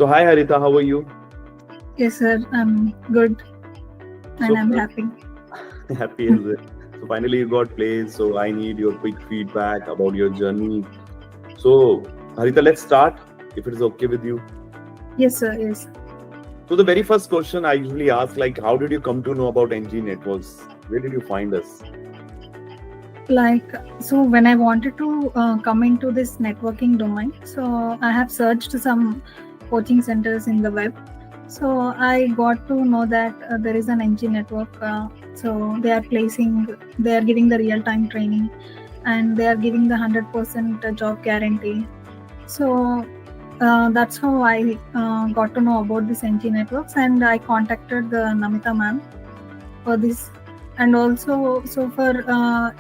So hi Harita, how are you? Yes, sir. I'm good and So I'm happy. happy as well. So finally you got placed. So I need your quick feedback about your journey. So Harita, let's start if it is okay with you. Yes, sir. Yes. So the very first question I usually ask, like, how did you come to know about NG Networks? Where did you find us? Like, so when I wanted to come into this networking domain, so I have searched some coaching centers in the web. So I got to know that there is an NG network. So they are giving the real time training and they are giving the 100% job guarantee. So that's how I got to know about this NG networks, and I contacted the Namita ma'am for this. And also, so for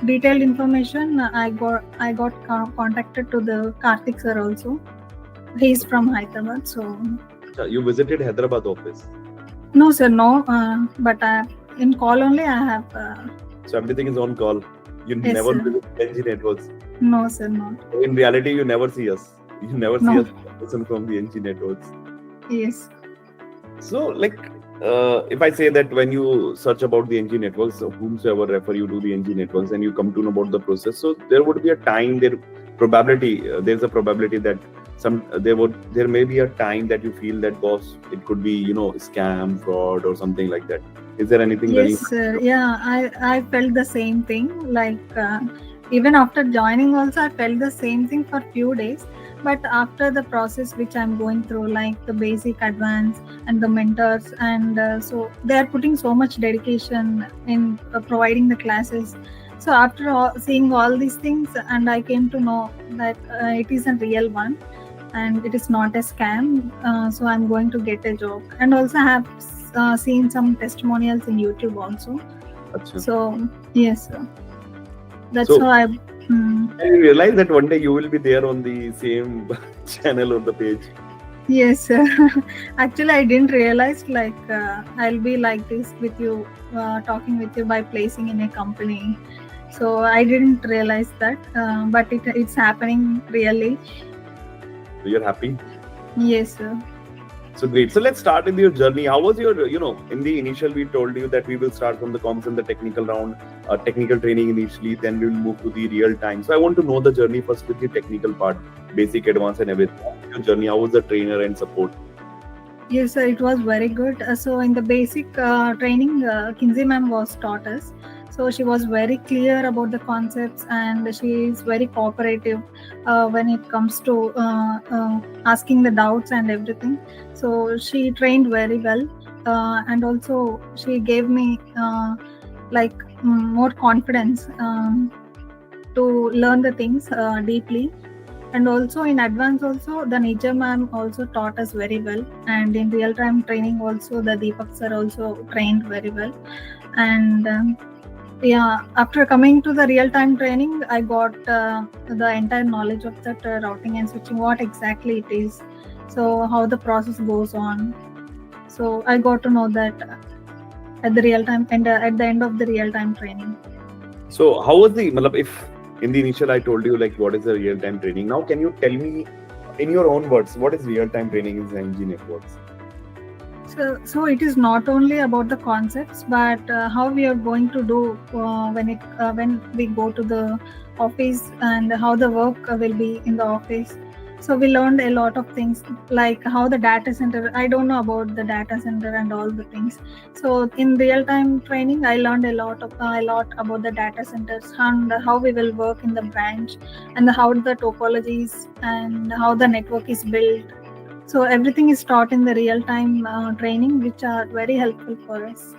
detailed information, I got contacted to the Karthik sir also. He's from Hyderabad. So You visited Hyderabad office. no sir, no. But in call only I have. So everything is on call. You Yes never sir. visit NG Networks. No sir, not. In reality, you never see us. You never see No. us person from the NG Networks. Yes. So, like, if I say that when you search about the NG networks, whomsoever refer you to the NG networks, and you come to know about the process, so there would be a time there's a probability that there may be a time that you feel that boss, it could be scam, fraud, or something like that. Is there anything Yes, running? sir. Yeah, I felt the same thing. Like even after joining, also I felt the same thing for few days. But after the process which I'm going through, like the basic, advanced, and the mentors, and so they are putting so much dedication in providing the classes. So after seeing all these things, and I came to know that it is a real one, and it is not a scam. So I'm going to get a job, and also have seen some testimonials in YouTube also. Acha. So yes, sir. That's So, how I. and you realize that one day you will be there on the same channel or the page. Yes, sir. Actually, I didn't realize like I'll be like this with you, talking with you by placing in a company. So I didn't realize that, but it's happening really. So you're happy. Yes, sir. So great. So let's start with your journey. How was your, in the initial, we told you that we will start from the comms and the technical round, technical training initially, then we will move to the real time. So I want to know the journey first with the technical part, basic, advanced, and everything. How was your journey? How was the trainer and support? Yes, sir, it was very good. So in the basic training, Kinsey ma'am was taught us. So she was very clear about the concepts, and she is very cooperative when it comes to asking the doubts and everything. So she trained very well, and also she gave me like more confidence to learn the things deeply. And also in advance also the Nija ma'am also taught us very well, and in real time training also the Deepak sir also trained very well. And yeah, after coming to the real time training, I got the entire knowledge of that routing and switching, what exactly it is, so how the process goes on. So I got to know that at the real time, and at the end of the real time training. So how was the, malab, if in the initial I told you like what is the real time training, now can you tell me in your own words what is real time training in NG networks? So it is not only about the concepts, but how we are going to do when we go to the office, and how the work will be in the office. So we learned a lot of things, like how the data center. I don't know about the data center and all the things. So in real time training, I learned a lot about the data centers and how we will work in the branch, and how the topologies and how the network is built. So everything is taught in the real time training, which are very helpful for us.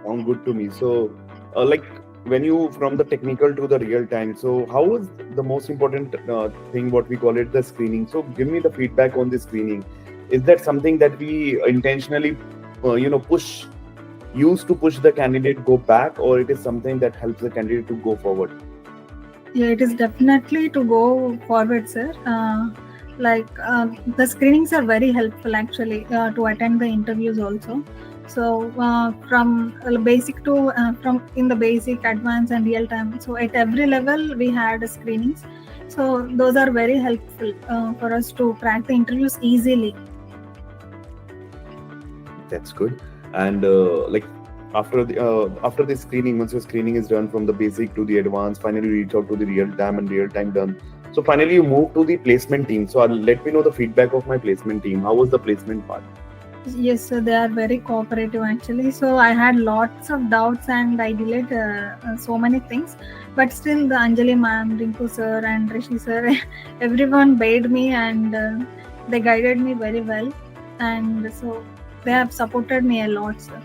Sound good to me. So like when you from the technical to the real time, so how was the most important thing, what we call it, the screening? So give me the feedback on the screening. Is that something that we intentionally use to push the candidate go back, or it is something that helps the candidate to go forward? Yeah, it is definitely to go forward, sir. The screenings are very helpful actually to attend the interviews also. So from basic to from in the basic, advanced, and real time. So at every level we had screenings. So those are very helpful for us to crack the interviews easily. That's good. And after the screening, once your screening is done from the basic to the advanced, finally reach out to the real time and real time done. So finally you move to the placement team. So let me know the feedback of my placement team. How was the placement part? Yes, so they are very cooperative actually. So I had lots of doubts and I delayed so many things, but still the Anjali ma'am, Rinku sir, and Rishi sir, everyone bade me and they guided me very well, and so they have supported me a lot, sir.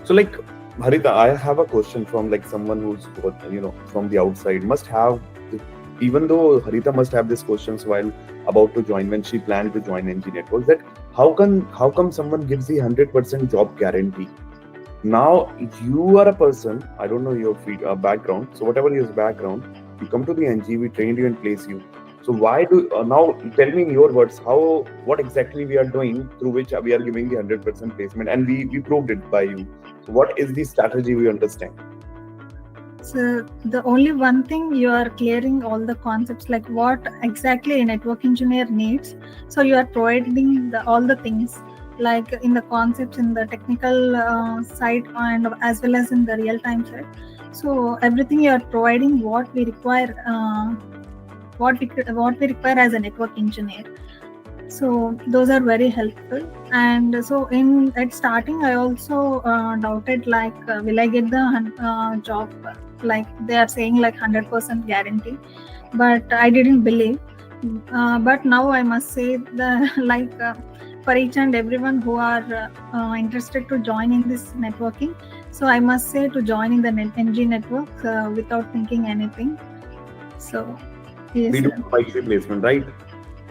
So like Harita, I have a question from like someone who's from the outside. Must have, even though Harita must have these questions while about to join, when she planned to join NG Networks, that how come someone gives the 100% job guarantee? Now you are a person, I don't know your background, so whatever your background, you come to the NG, we trained you and place you. So why do now tell me in your words what exactly we are doing through which we are giving the 100% placement, and we proved it by you. So what is the strategy we understand? So the only one thing, you are clearing all the concepts, like what exactly a network engineer needs. So you are providing all the things, like in the concepts, in the technical side, and as well as in the real time side. So everything you are providing what we require, what we require as a network engineer. So those are very helpful. And so at starting I also doubted, like will I get the job, like they are saying like 100% guarantee, but I didn't believe. But now I must say the like for each and everyone who are interested to join in this networking, so I must say to join in the NG network without thinking anything. So yes, We do sir. monthly placement, right?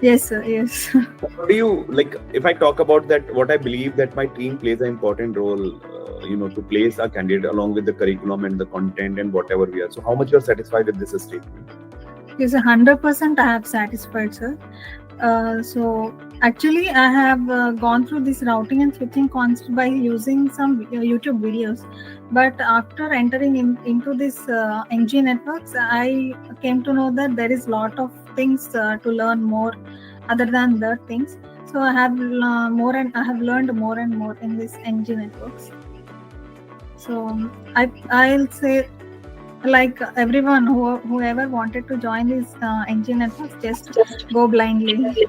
Yes, sir. Yes. What do you like? If I talk about that, what I believe that my team plays an important role, to place a candidate along with the curriculum and the content and whatever we are. So, how much you are satisfied with this statement? Yes, 100% I have satisfied, sir. So actually, I have gone through this routing and switching concept by using some YouTube videos. But after entering into this NG networks, I came to know that there is lot of things to learn more other than that things. So I have I have learned more and more in this NG networks. So I'll say, like everyone whoever wanted to join this NG networks, just go blindly.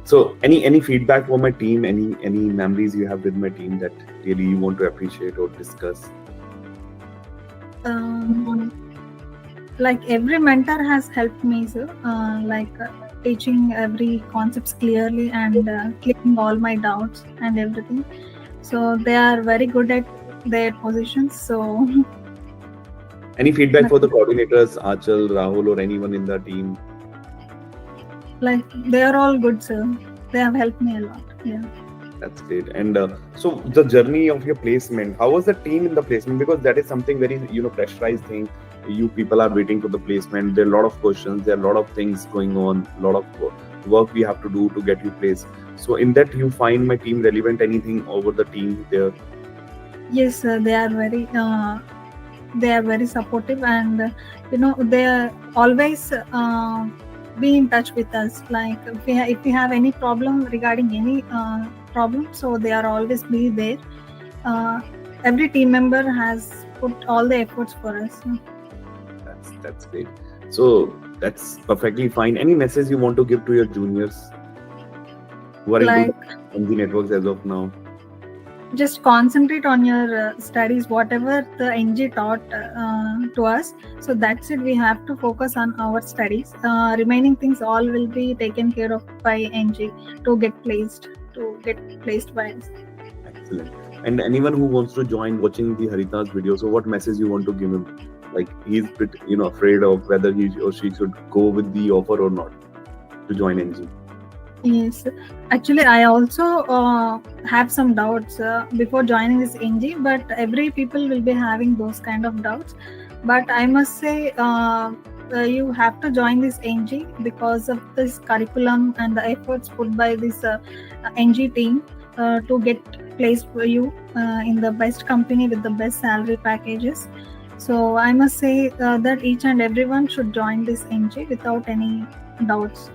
So, any feedback for my team? Any memories you have with my team that really you want to appreciate or discuss? Like every mentor has helped me, sir. Teaching every concepts clearly and clearing all my doubts and everything. So they are very good at their positions. So Any feedback for the coordinators, Achal, Rahul, or anyone in the team? like they are all good, sir. They have helped me a lot. Yeah. That's great. And so the journey of your placement, how was the team in the placement? Because that is something very, pressurized thing. You people are waiting for the placement. There are a lot of questions. There are a lot of things going on. A lot of work we have to do to get you placed. So in that, you find my team relevant? Anything over the team there? Yes, sir. They are very supportive, and they are always be in touch with us. Like if we have any problem regarding any problem, so they are always be there. Every team member has put all the efforts for us. That's great. So that's perfectly fine. Any message you want to give to your juniors who are into NG networks as of now? Just concentrate on your studies, whatever the NG taught to us. So that's it. We have to focus on our studies. Remaining things all will be taken care of by NG to get placed by us. Excellent. And anyone who wants to join watching the Harita's video, so what message you want to give him? Like he's a bit, afraid of whether he or she should go with the offer or not to join NG. Yes, actually, I also have some doubts before joining this NG, but every people will be having those kind of doubts. But I must say, you have to join this NG because of this curriculum and the efforts put by this NG team. to get placed for you in the best company with the best salary packages. So I must say that each and everyone should join this NG without any doubts.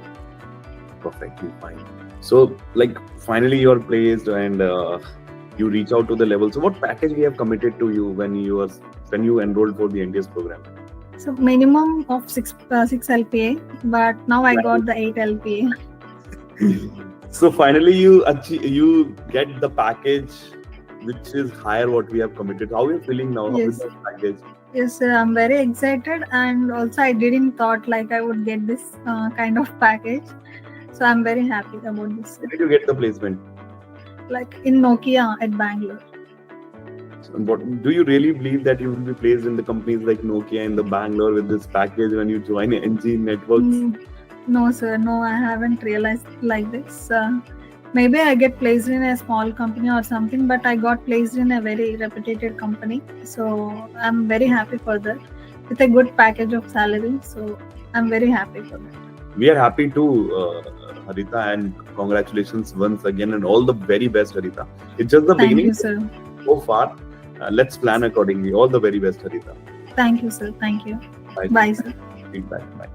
Perfectly fine. So, like, finally you're placed and you reach out to the level. So, what package we have committed to you when you enrolled for the NDS program? So minimum of 6 LPA, but now I got the 8 LPA. So finally you get the package which is higher what we have committed. How are you feeling now with Yes. the package? Yes, I'm very excited, and also I didn't thought like I would get this kind of package. So I'm very happy about this. Where did you get the placement? Like in Nokia at Bangalore. What do you really believe that you will be placed in the companies like Nokia in the Bangalore with this package when you join NG Networks? No, sir. No, I haven't realized like this. Maybe I get placed in a small company or something, but I got placed in a very reputed company. So I'm very happy for that, with a good package of salary. So I'm very happy for that. We are happy too, Harita, and congratulations once again, and all the very best, Harita. It's just the Thank beginning you, sir. so far. Let's plan accordingly. All the very best, Harita. Thank you, sir. Thank you. Bye. Bye, sir. Feedback. Bye.